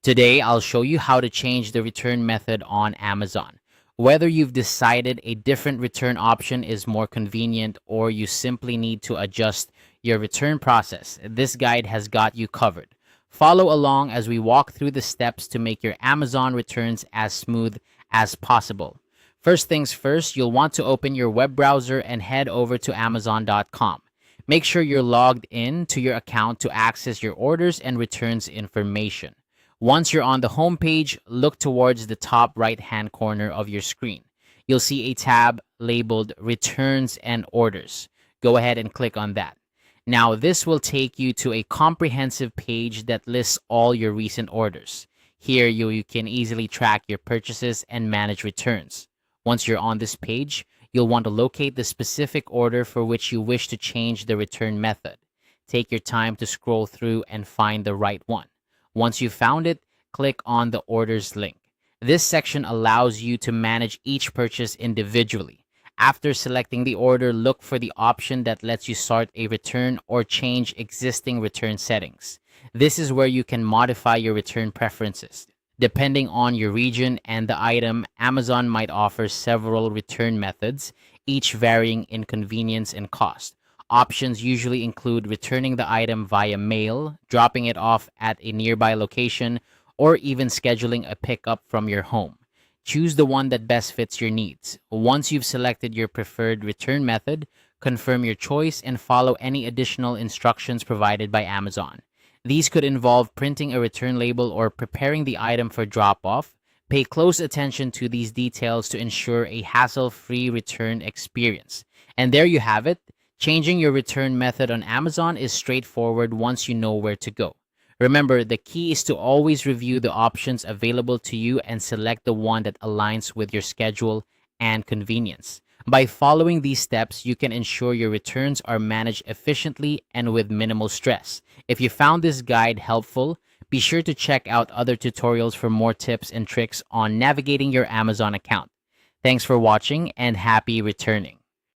Today, I'll show you how to change the return method on Amazon. Whether you've decided a different return option is more convenient or you simply need to adjust your return process, this guide has got you covered. Follow along as we walk through the steps to make your Amazon returns as smooth as possible. First things first, you'll want to open your web browser and head over to Amazon.com. Make sure you're logged in to your account to access your orders and returns information. Once you're on the home page, look towards the top right-hand corner of your screen. You'll see a tab labeled Returns and Orders. Go ahead and click on that. Now, this will take you to a comprehensive page that lists all your recent orders. Here, you can easily track your purchases and manage returns. Once you're on this page, you'll want to locate the specific order for which you wish to change the return method. Take your time to scroll through and find the right one. Once you've found it, click on the Orders link. This section allows you to manage each purchase individually. After selecting the order, look for the option that lets you start a return or change existing return settings. This is where you can modify your return preferences. Depending on your region and the item, Amazon might offer several return methods, each varying in convenience and cost. Options usually include returning the item via mail, dropping it off at a nearby location, or even scheduling a pickup from your home. Choose the one that best fits your needs. Once you've selected your preferred return method, confirm your choice and follow any additional instructions provided by Amazon. These could involve printing a return label or preparing the item for drop-off. Pay close attention to these details to ensure a hassle-free return experience. And there you have it. Changing your return method on Amazon is straightforward once you know where to go. Remember, the key is to always review the options available to you and select the one that aligns with your schedule and convenience. By following these steps, you can ensure your returns are managed efficiently and with minimal stress. If you found this guide helpful, be sure to check out other tutorials for more tips and tricks on navigating your Amazon account. Thanks for watching and happy returning.